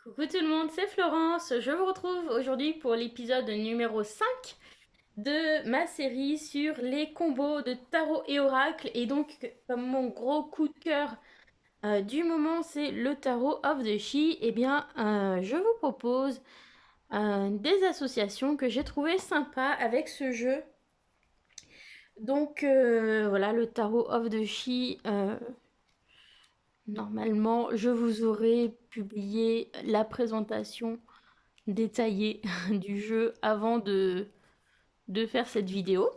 Coucou tout le monde, c'est Florence. Je vous retrouve aujourd'hui pour l'épisode numéro 5 de ma série sur les combos de tarot et oracle. Et donc, comme mon gros coup de cœur du moment, c'est le tarot of the She, et bien, je vous propose des associations que j'ai trouvées sympas avec ce jeu. Donc, voilà, le tarot of the She. Normalement, je vous aurai publié la présentation détaillée du jeu avant de faire cette vidéo.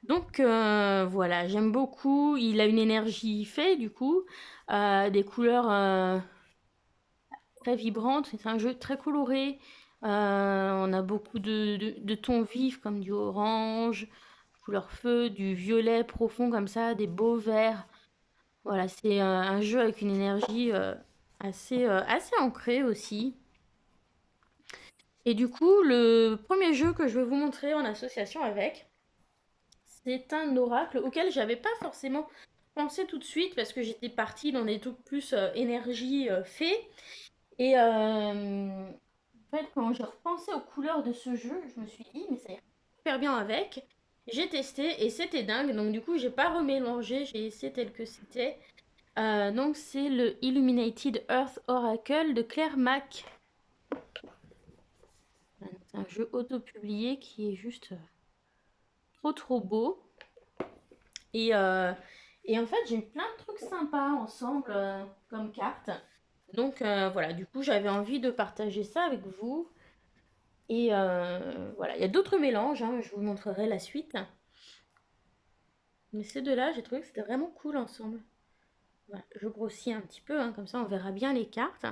Donc voilà, j'aime beaucoup. Il a une énergie fée du coup, des couleurs très vibrantes. C'est un jeu très coloré. On a beaucoup de tons vifs comme du orange, couleur feu, du violet profond comme ça, des beaux verts. Voilà, c'est un jeu avec une énergie assez ancrée aussi. Et du coup, le premier jeu que je vais vous montrer en association avec, c'est un oracle auquel j'avais pas forcément pensé tout de suite parce que j'étais partie dans des trucs plus énergie fée. Et en fait, quand j'ai repensé aux couleurs de ce jeu, je me suis dit, mais ça irait super bien avec. J'ai testé et c'était dingue. Donc du coup, j'ai pas remélangé, j'ai essayé tel que c'était. Donc c'est le Illuminated Earth Oracle de Claire Mack. C'est un jeu auto-publié qui est juste trop beau. Et, euh, et en fait, j'ai eu plein de trucs sympas ensemble comme cartes. Donc voilà, du coup, j'avais envie de partager ça avec vous. Et voilà, il y a d'autres mélanges, hein, je vous montrerai la suite. Mais ces deux-là, j'ai trouvé que c'était vraiment cool ensemble. Voilà, je grossis un petit peu, hein, comme ça on verra bien les cartes.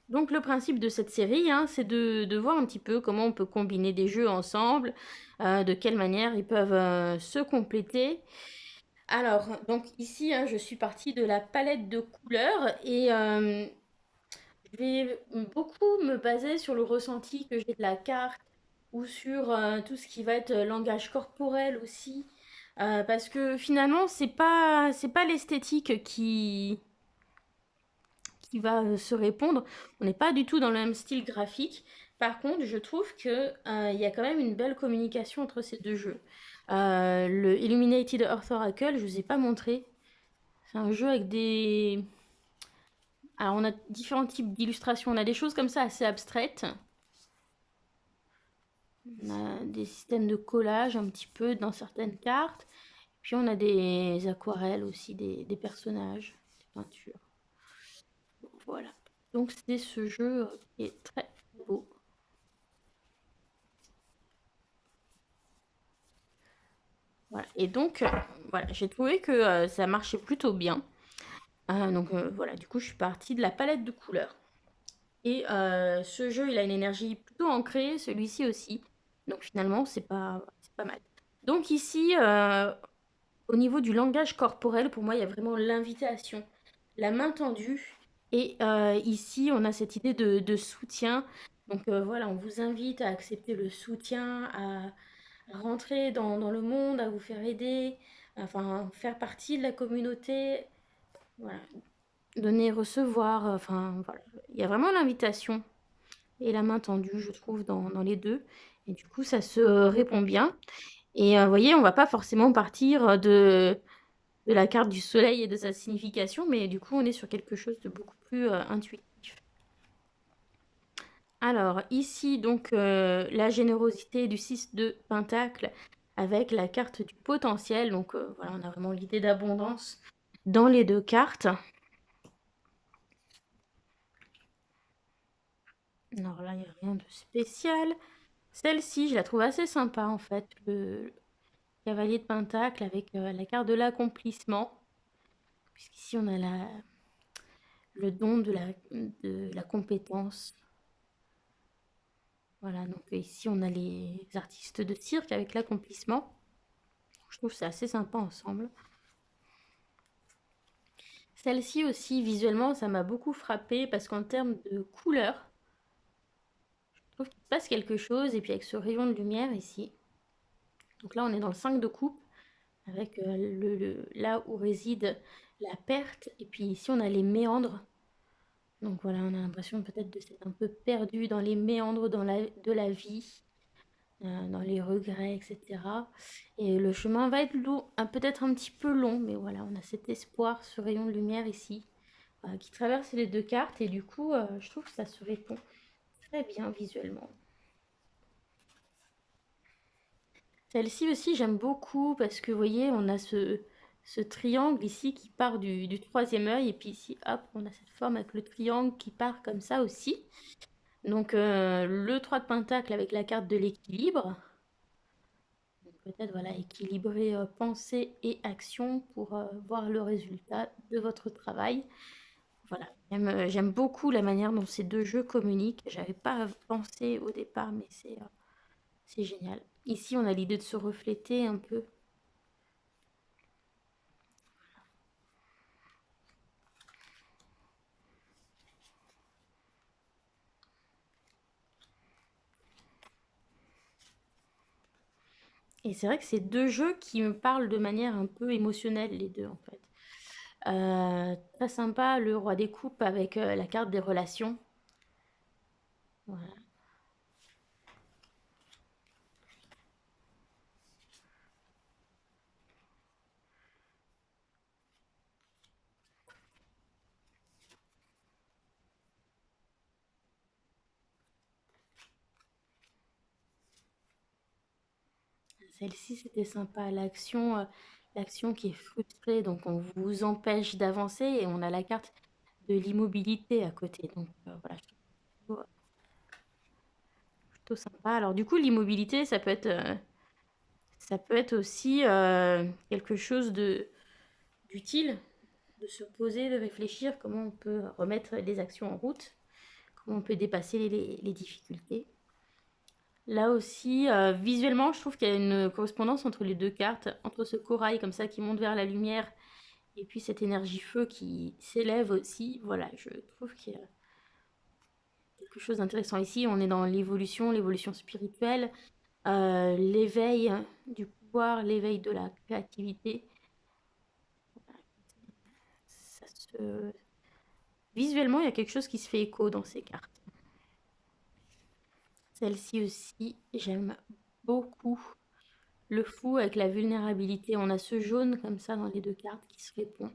Donc le principe de cette série, hein, c'est de voir un petit peu comment on peut combiner des jeux ensemble, de quelle manière ils peuvent se compléter. Alors, donc ici, hein, je suis partie de la palette de couleurs et je vais beaucoup me baser sur le ressenti que j'ai de la carte ou sur tout ce qui va être langage corporel aussi. Parce que finalement, c'est pas l'esthétique qui va se répondre. On n'est pas du tout dans le même style graphique. Par contre, je trouve que il y a quand même une belle communication entre ces deux jeux. Le Illuminated Earth Oracle, je ne vous ai pas montré. C'est un jeu avec des... Alors, on a différents types d'illustrations. On a des choses comme ça assez abstraites. On a des systèmes de collage un petit peu dans certaines cartes. Puis on a des aquarelles aussi, des personnages, des peintures. Voilà. Donc c'est ce jeu qui est très beau. Voilà. Et donc, voilà, j'ai trouvé que ça marchait plutôt bien. Donc voilà, du coup, je suis partie de la palette de couleurs. Et ce jeu, il a une énergie plutôt ancrée, celui-ci aussi. Donc finalement, c'est pas mal. Donc ici, au niveau du langage corporel, pour moi, il y a vraiment l'invitation, la main tendue. Et ici, on a cette idée de soutien. Donc voilà, on vous invite à accepter le soutien, à rentrer dans le monde, à vous faire aider, enfin, faire partie de la communauté. Voilà, donner, recevoir. Enfin, voilà. Il y a vraiment l'invitation et la main tendue, je trouve, dans les deux. Et du coup, ça se répond bien. Et vous voyez, on va pas forcément partir de la carte du soleil et de sa signification, mais du coup, on est sur quelque chose de beaucoup plus intuitif. Alors, ici, donc, la générosité du 6 de Pentacle avec la carte du potentiel. Donc, voilà, on a vraiment l'idée d'abondance dans les deux cartes. Alors là, il n'y a rien de spécial. Celle-ci, je la trouve assez sympa, en fait. Le cavalier de Pentacle avec la carte de l'accomplissement. Puisqu'ici, on a le don de la compétence. Voilà, donc ici on a les artistes de cirque avec l'accomplissement. Je trouve que c'est assez sympa ensemble. Celle-ci aussi, visuellement, ça m'a beaucoup frappé parce qu'en termes de couleur, je trouve qu'il se passe quelque chose. Et puis avec ce rayon de lumière ici. Donc là, on est dans le 5 de coupe avec là où réside la perte. Et puis ici, on a les méandres. Donc voilà, on a l'impression peut-être de s'être un peu perdu dans les méandres de la vie, dans les regrets, etc. Et le chemin va être lourd, peut-être un petit peu long, mais voilà, on a cet espoir, ce rayon de lumière ici, qui traverse les deux cartes. Et du coup, je trouve que ça se répond très bien visuellement. Celle-ci aussi, j'aime beaucoup parce que, vous voyez, on a ce triangle ici qui part du troisième œil. Et puis ici, hop, on a cette forme avec le triangle qui part comme ça aussi. Donc, le 3 de pentacle avec la carte de l'équilibre. Donc, peut-être, voilà, équilibrer pensée et action pour voir le résultat de votre travail. Voilà, j'aime beaucoup la manière dont ces deux jeux communiquent. J'avais pas pensé au départ, mais c'est génial. Ici, on a l'idée de se refléter un peu. Et c'est vrai que c'est deux jeux qui me parlent de manière un peu émotionnelle, les deux, en fait. Très sympa, le roi des coupes avec la carte des relations. Voilà. Celle-ci, c'était sympa. L'action qui est frustrée, donc on vous empêche d'avancer et on a la carte de l'immobilité à côté. Donc voilà, je trouve plutôt, plutôt sympa. Alors du coup, l'immobilité, ça peut être aussi quelque chose d'utile, de se poser, de réfléchir comment on peut remettre les actions en route, comment on peut dépasser les difficultés. Là aussi, visuellement, je trouve qu'il y a une correspondance entre les deux cartes, entre ce corail comme ça qui monte vers la lumière et puis cette énergie feu qui s'élève aussi. Voilà, je trouve qu'il y a quelque chose d'intéressant ici. On est dans l'évolution spirituelle, l'éveil du pouvoir, l'éveil de la créativité. Ça se... Visuellement, il y a quelque chose qui se fait écho dans ces cartes. Celle-ci aussi, j'aime beaucoup. Le fou avec la vulnérabilité. On a ce jaune comme ça dans les deux cartes qui se répond.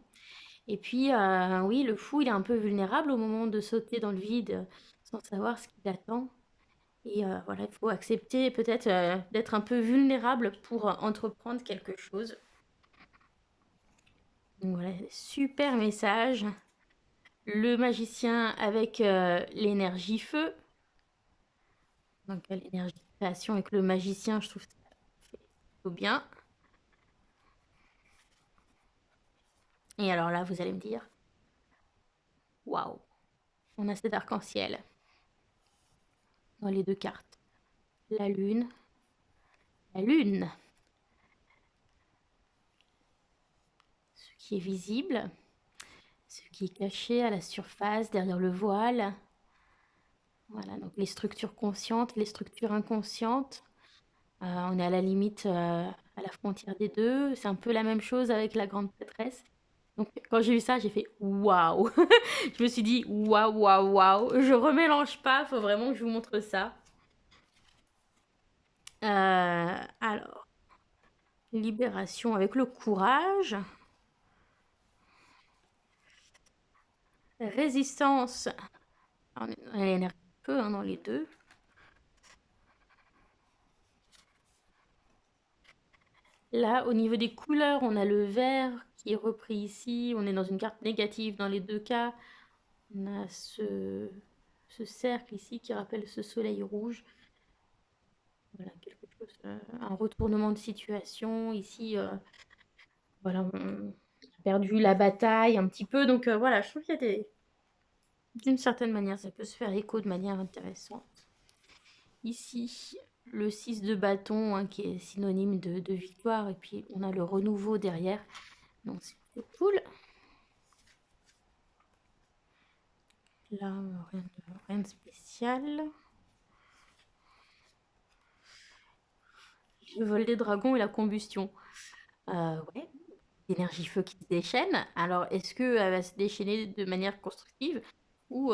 Et puis, oui, le fou, il est un peu vulnérable au moment de sauter dans le vide sans savoir ce qui l'attend. Et voilà, il faut accepter peut-être d'être un peu vulnérable pour entreprendre quelque chose. Donc voilà, super message. Le magicien avec l'énergie feu. Donc l'énergie de création avec le magicien, je trouve que ça fait plutôt bien. Et alors là, vous allez me dire, waouh, on a cet arc-en-ciel dans les deux cartes. La lune, la lune, ce qui est visible, ce qui est caché à la surface, derrière le voile. Voilà, donc les structures conscientes, les structures inconscientes. On est à la limite, à la frontière des deux. C'est un peu la même chose avec la grande prêtresse. Donc quand j'ai vu ça, j'ai fait waouh. Je me suis dit waouh, waouh, waouh. Je remélange pas, faut vraiment que je vous montre ça. Alors, libération avec le courage. Résistance. On a l'énergie peu hein, dans les deux. Là, au niveau des couleurs, on a le vert qui est repris ici. On est dans une carte négative dans les deux cas. On a ce cercle ici qui rappelle ce soleil rouge. Voilà, quelque chose, un retournement de situation. Ici, voilà, on a perdu la bataille un petit peu. Donc voilà, je trouve qu'il y a d'une certaine manière, ça peut se faire écho de manière intéressante. Ici, le 6 de bâton hein, qui est synonyme de victoire. Et puis, on a le renouveau derrière. Donc, c'est plutôt cool. Là, rien de spécial. Le vol des dragons et la combustion. Ouais. d'énergie feu qui se déchaîne. Alors, est-ce qu'elle va se déchaîner de manière constructive ou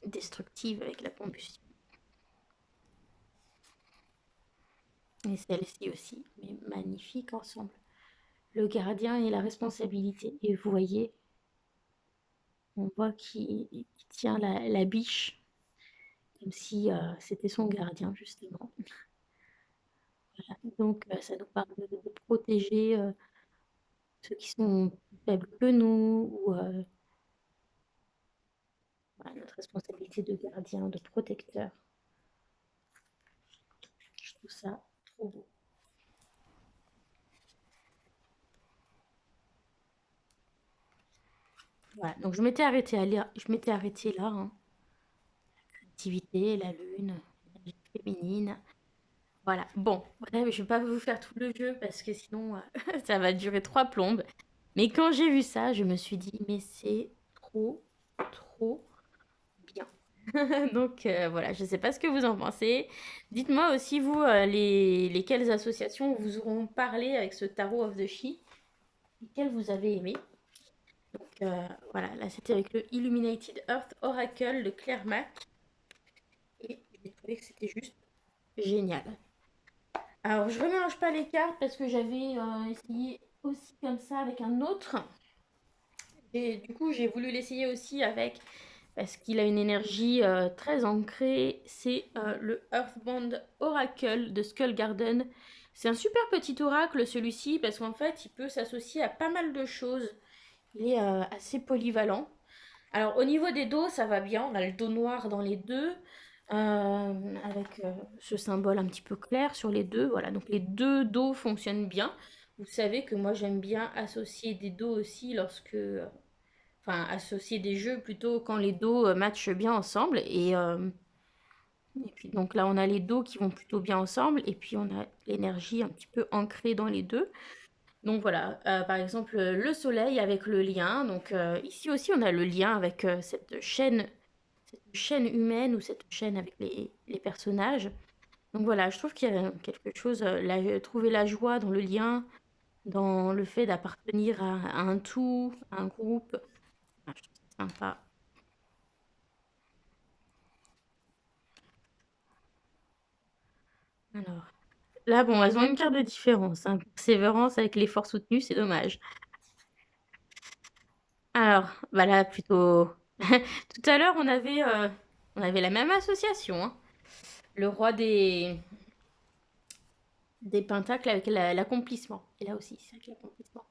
destructive avec la combustion? Et celle-ci aussi, mais magnifique ensemble. Le gardien et la responsabilité. Et vous voyez, on voit qu'il tient la biche, comme si c'était son gardien, justement. Donc, ça nous parle de protéger ceux qui sont plus faibles que nous, ou voilà, notre responsabilité de gardien, de protecteur. Je trouve ça trop beau. Voilà, donc je m'étais arrêtée là, hein. L'activité, la lune, l'énergie féminine. Voilà, bon, bref, je vais pas vous faire tout le jeu parce que sinon ça va durer 3 plombes. Mais quand j'ai vu ça, je me suis dit, mais c'est trop, trop bien. Donc voilà, je sais pas ce que vous en pensez. Dites-moi aussi, vous, lesquelles associations vous auront parlé avec ce Tarot of the She, lesquelles vous avez aimé. Donc voilà, là c'était avec le Illuminated Earth Oracle de Claire Mac. Et j'ai trouvé que c'était juste génial. Alors je remélange pas les cartes parce que j'avais essayé aussi comme ça avec un autre. Et du coup j'ai voulu l'essayer aussi avec, parce qu'il a une énergie très ancrée, c'est le Earthbound Oracle de Skull Garden. C'est un super petit oracle celui-ci parce qu'en fait il peut s'associer à pas mal de choses. Il est assez polyvalent. Alors au niveau des dos, ça va bien. On a le dos noir dans les deux, avec ce symbole un petit peu clair sur les deux. Voilà, donc les deux dos fonctionnent bien. Vous savez que moi j'aime bien associer des dos aussi enfin associer des jeux plutôt quand les dos matchent bien ensemble. Et puis donc là on a les dos qui vont plutôt bien ensemble et puis on a l'énergie un petit peu ancrée dans les deux. Donc voilà, par exemple, le soleil avec le lien. Donc ici aussi, on a le lien avec cette chaîne humaine ou cette chaîne avec les personnages. Donc voilà, je trouve qu'il y a quelque chose, trouver la joie dans le lien, dans le fait d'appartenir à un tout, à un groupe. Ah, je trouve ça sympa. Alors, là, bon, elles ont une carte de différence, hein. Persévérance avec l'effort soutenu, c'est dommage. Alors, bah là, plutôt. Tout à l'heure, on avait la même association, hein. Le roi des pentacles avec l'accomplissement. Et là aussi, c'est avec l'accomplissement.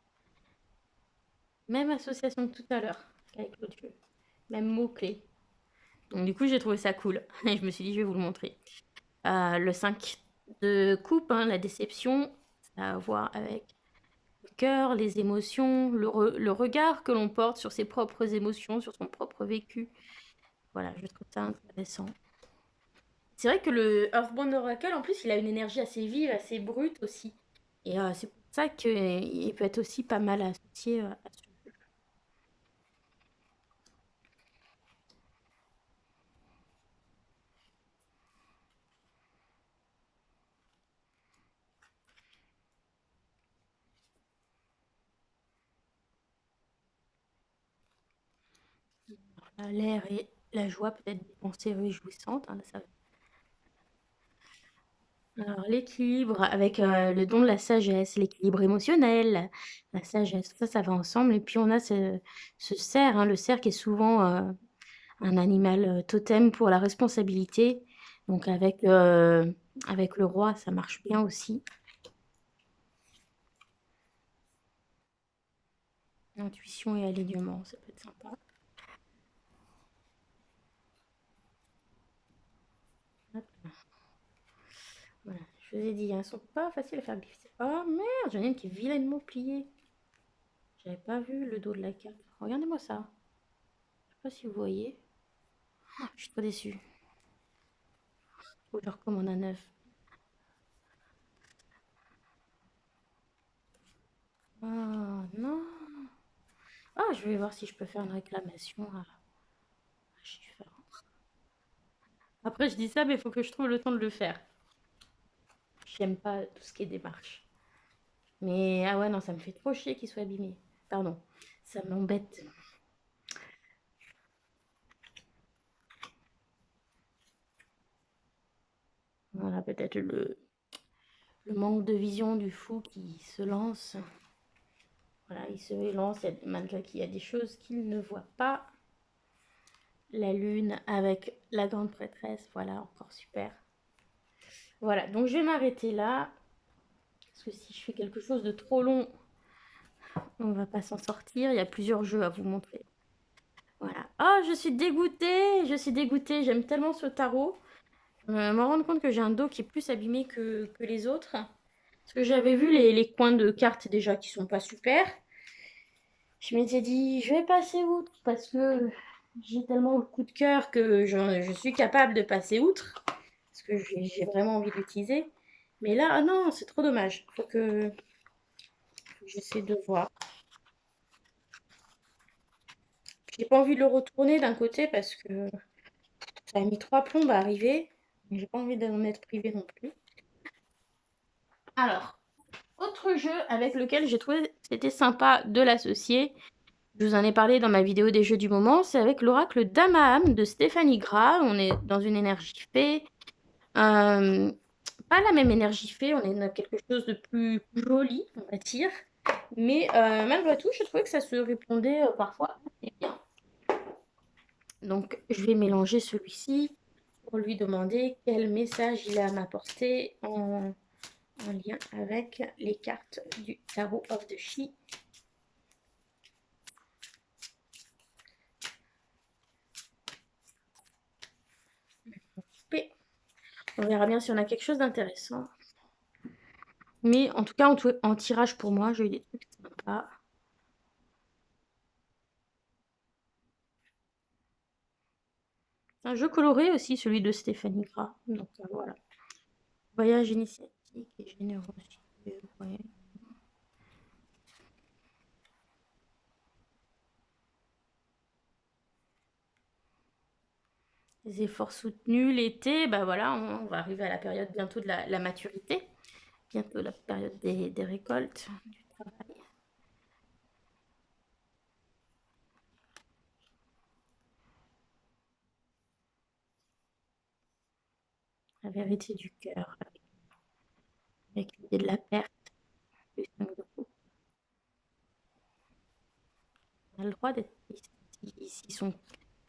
Même association que tout à l'heure, qu'avec l'autre jeu. Même mot-clé. Donc du coup, j'ai trouvé ça cool. Et je me suis dit, je vais vous le montrer. Le 5 de coupe, hein, la déception, ça a à voir avec le cœur, les émotions, le regard que l'on porte sur ses propres émotions, sur son propre vécu. Voilà, je trouve ça intéressant. C'est vrai que le Earthbound Oracle, en plus, il a une énergie assez vive, assez brute aussi. Et c'est pour ça qu'il peut être aussi pas mal associé à ce jeu. L'air et la joie, peut-être des pensées réjouissantes, hein, Alors, l'équilibre avec le don de la sagesse, l'équilibre émotionnel, la sagesse, tout ça, ça va ensemble. Et puis, on a ce cerf, hein, le cerf qui est souvent un animal totem pour la responsabilité. Donc, avec le roi, ça marche bien aussi. Intuition et alignement, ça peut être sympa. Hop, voilà, je vous ai dit, hein, elles sont pas faciles à faire glisser. Oh merde, j'en ai une qui est vilainement pliée. J'avais pas vu le dos de la carte. Regardez-moi ça. Je sais pas si vous voyez. Je suis trop déçue. Faut que je recommande un neuf. Ah non. Ah, je vais voir si je peux faire une réclamation à Schiffer. Après, je dis ça, mais il faut que je trouve le temps de le faire. J'aime pas tout ce qui est démarche. Mais ah ouais, non, ça me fait trop chier qu'il soit abîmé. Pardon, ça m'embête. Voilà, peut-être le manque de vision du fou qui se lance. Voilà, il se lance malgré qu'il y a des choses qu'il ne voit pas. La lune avec la grande prêtresse, voilà, encore super. Voilà, donc je vais m'arrêter là. Parce que si je fais quelque chose de trop long, on va pas s'en sortir. Il y a plusieurs jeux à vous montrer. Voilà. Oh, je suis dégoûtée. Je suis dégoûtée. J'aime tellement ce tarot. Je me rends compte que j'ai un dos qui est plus abîmé que les autres. Parce que j'avais vu les coins de cartes déjà qui sont pas super. Je m'étais dit, je vais passer outre parce que j'ai tellement le coup de cœur que je suis capable de passer outre. Parce que j'ai vraiment envie d'utiliser. Mais là, ah non, c'est trop dommage. Faut que j'essaie de voir. J'ai pas envie de le retourner d'un côté parce que ça a mis 3 plombes à arriver. Mais j'ai pas envie d'en être privée non plus. Alors, autre jeu avec lequel j'ai trouvé que c'était sympa de l'associer. Je vous en ai parlé dans ma vidéo des jeux du moment. C'est avec l'oracle d'Amaham de Stéphanie Gras. On est dans une énergie fée. Pas la même énergie fée. On est dans quelque chose de plus joli, on va dire. Mais malgré tout, je trouvais que ça se répondait parfois assez bien. Donc, je vais mélanger celui-ci pour lui demander quel message il a à m'apporter en lien avec les cartes du Tarot of the She. On verra bien si on a quelque chose d'intéressant. Mais en tout cas, en tirage pour moi, j'ai eu des trucs sympas. C'est un jeu coloré aussi, celui de Stéphanie Gras. Donc voilà. Voyage initiatique et générosité. Ouais. Les efforts soutenus l'été, bah voilà, on va arriver à la période bientôt de la maturité. Bientôt la période des récoltes, du travail. La vérité du cœur, avec l'idée de la perte, du 5 de coupe. On a le droit d'être triste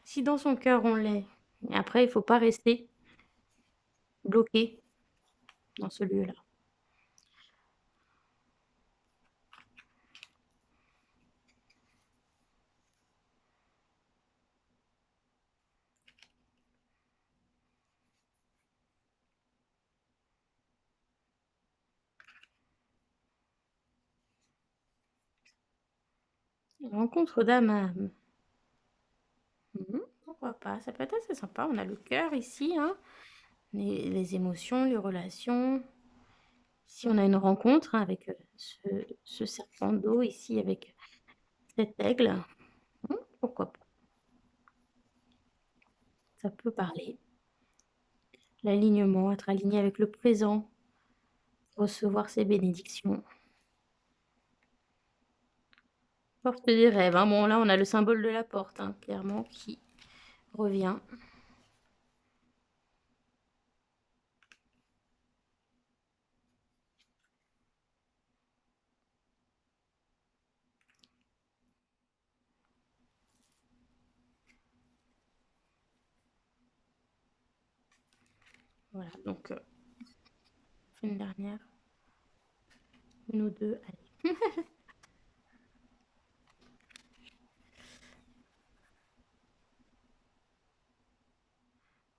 si dans son cœur on l'est. Et après, il ne faut pas rester bloqué dans ce lieu-là. Rencontre d'âme à âme. Pourquoi pas? Ça peut être assez sympa. On a le cœur ici, hein. Les émotions, les relations. Ici, on a une rencontre hein, avec ce serpent d'eau ici, avec cet aigle. Pourquoi pas? Ça peut parler. L'alignement, être aligné avec le présent, recevoir ses bénédictions. Porte des rêves. Hein. Bon, là, on a le symbole de la porte, hein, clairement, qui revient. Voilà, donc, une dernière. Une ou deux, allez.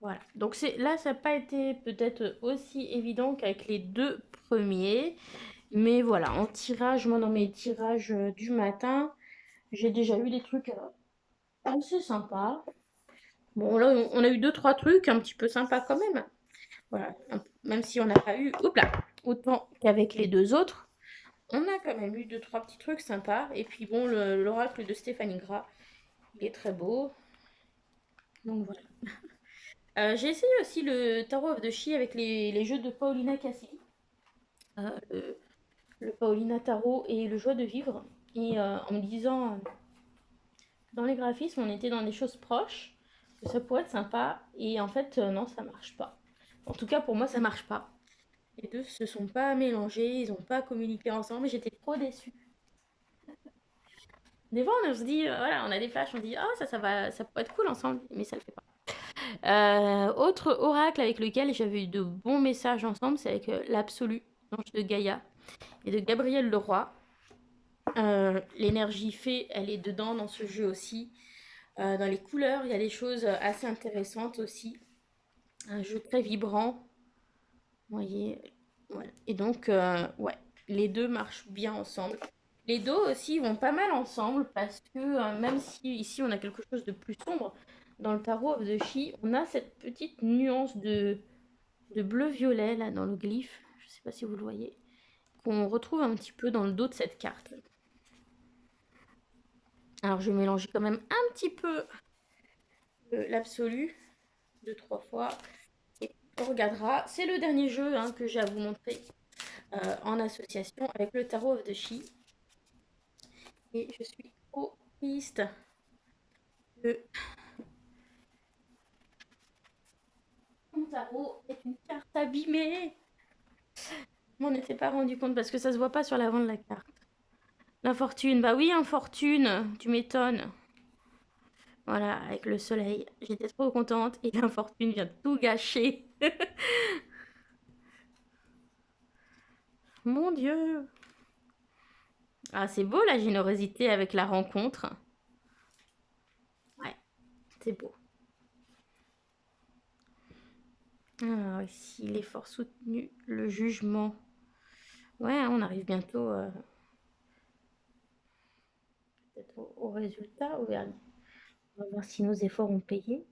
Voilà, donc là, ça n'a pas été peut-être aussi évident qu'avec les 2 premiers. Mais voilà, en tirage, moi dans mes tirages du matin, j'ai déjà eu des trucs assez sympas. Bon, là, on a eu 2, 3 trucs un petit peu sympas quand même. Voilà, même si on n'a pas eu, hop là, autant qu'avec les 2 autres, on a quand même eu 2, 3 petits trucs sympas. Et puis bon, l'oracle de Stéphanie Gras, il est très beau. Donc voilà. J'ai essayé aussi le Tarot of the She avec les jeux de Paulina Cassini. Le le Paulina Tarot et le Joie de vivre. Et en me disant, dans les graphismes, on était dans des choses proches, que ça pourrait être sympa. Et en fait, non, ça marche pas. En tout cas, pour moi, ça marche pas. Les deux se sont pas mélangés, ils ont pas communiqué ensemble. J'étais trop déçue. Des fois, on se dit, voilà, on a des flashs, on dit, ah, ça va, ça pourrait être cool ensemble, mais ça le fait pas. Autre oracle avec lequel j'avais eu de bons messages ensemble, c'est avec l'Absolu, l'ange de Gaïa, et de Gabriel Leroy. L'énergie fée, elle est dedans dans ce jeu aussi. Dans les couleurs, il y a des choses assez intéressantes aussi. Un jeu très vibrant, vous voyez. Voilà. Et donc, ouais, les deux marchent bien ensemble. Les dos aussi vont pas mal ensemble parce que même si ici on a quelque chose de plus sombre, dans le tarot of the She, on a cette petite nuance de bleu-violet là dans le glyphe, je sais pas si vous le voyez, qu'on retrouve un petit peu dans le dos de cette carte. Alors je vais mélanger quand même un petit peu l'absolu, deux, trois fois, et on regardera. C'est le dernier jeu hein, que j'ai à vous montrer en association avec le tarot of the She. Et je suis trop triste que mon tarot est une carte abîmée. Je m'en étais pas rendu compte parce que ça se voit pas sur l'avant de la carte. L'infortune, bah oui, infortune, tu m'étonnes. Voilà, avec le soleil. J'étais trop contente et l'infortune vient tout gâcher. Mon Dieu. Ah, c'est beau la générosité avec la rencontre. Ouais, c'est beau. Alors ici, l'effort soutenu, le jugement. Ouais, on arrive bientôt peut-être au résultat, au verdict. On va voir si nos efforts ont payé.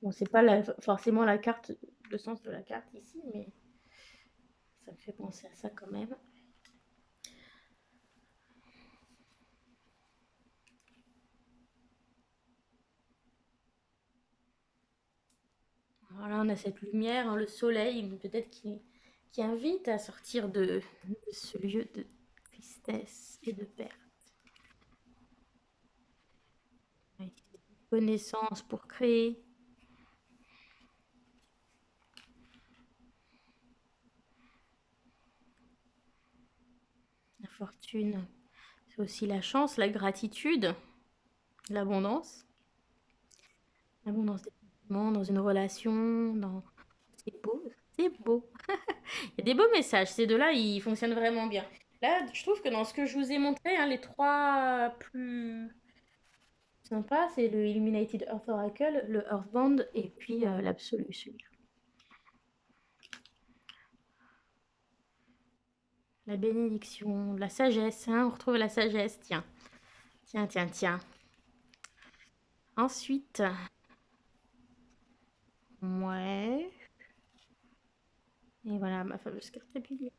Bon, c'est pas forcément la carte, le sens de la carte ici, mais ça me fait penser à ça quand même. Voilà, on a cette lumière, hein, le soleil, peut-être qui invite à sortir de ce lieu de tristesse et de perte. Connaissance pour créer. La fortune, c'est aussi la chance, la gratitude, l'abondance. L'abondance des sentiments dans une relation, dans... C'est beau, c'est beau. Il y a des beaux messages, ces deux-là, ils fonctionnent vraiment bien. Là, je trouve que dans ce que je vous ai montré, hein, les trois plus sympas, c'est le Illuminated Earth Oracle, le Earthband et puis l'Absolu, celui-là. La bénédiction, la sagesse, hein, on retrouve la sagesse, tiens. Tiens, tiens, tiens. Ensuite, ouais. Et voilà, ma fameuse carte abîmée.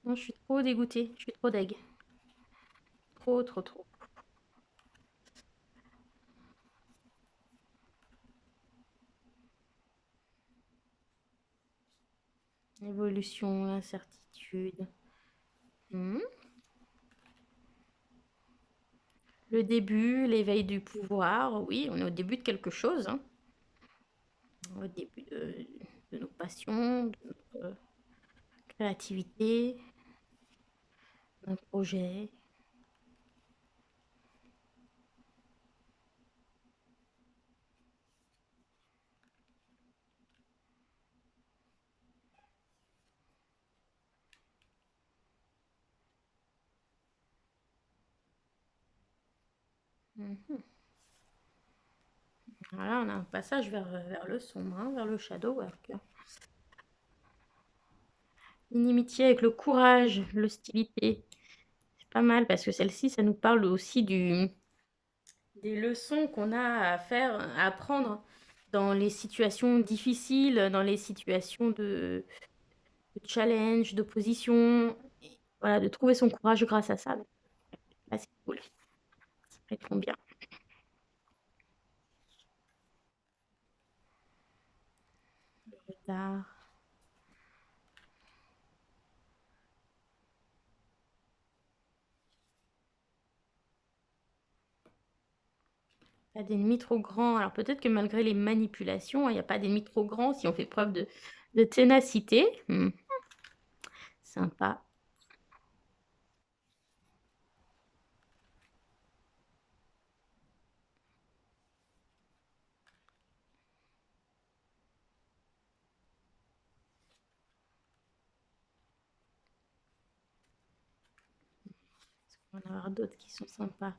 Non, je suis trop dégoûtée, je suis trop deg. Trop, trop, trop. Évolution, incertitude. Hmm. Le début, l'éveil du pouvoir. Oui, on est au début de quelque chose. Hein. Au début de nos passions, de notre créativité, d'un projet. Mhm. Voilà, on a un passage vers le sombre, hein, vers le shadow work. Inimitié avec le courage, l'hostilité. C'est pas mal parce que celle-ci, ça nous parle aussi des leçons qu'on a à faire, à apprendre dans les situations difficiles, dans les situations de challenge, d'opposition. Voilà, de trouver son courage grâce à ça. Donc, là, c'est cool. Ça répond bien. Le retard. Pas d'ennemis trop grands. Alors peut-être que malgré les manipulations, il n'y a pas d'ennemis trop grands si on fait preuve de ténacité. Sympa. On va en avoir d'autres qui sont sympas.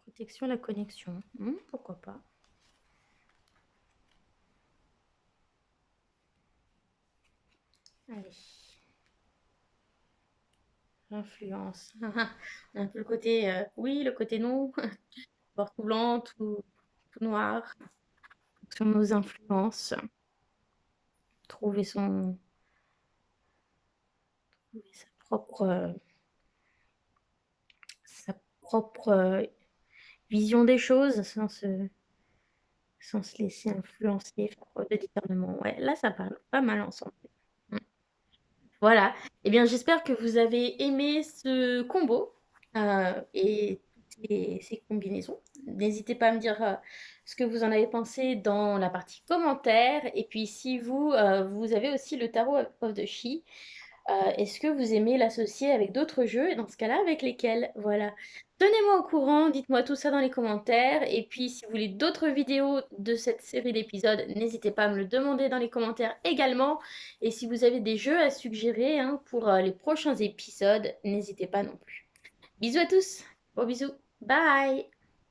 Protection, la connexion. Pourquoi pas. Allez. L'influence. Un peu le côté oui, le côté non. Bord tout blanc, tout noir. Sur nos influences. Trouver trouver sa propre vision des choses sans se laisser influencer, faire preuve de discernement. Ouais, là, ça parle pas mal ensemble. Mm. Voilà. Eh bien, j'espère que vous avez aimé ce combo et toutes ces combinaisons. N'hésitez pas à me dire ce que vous en avez pensé dans la partie commentaires. Et puis, si vous avez aussi le tarot of the She, est-ce que vous aimez l'associer avec d'autres jeux et dans ce cas-là, avec lesquels? Voilà. Tenez-moi au courant, dites-moi tout ça dans les commentaires. Et puis, si vous voulez d'autres vidéos de cette série d'épisodes, n'hésitez pas à me le demander dans les commentaires également. Et si vous avez des jeux à suggérer hein, pour les prochains épisodes, n'hésitez pas non plus. Bisous à tous. Gros bisous. Bye.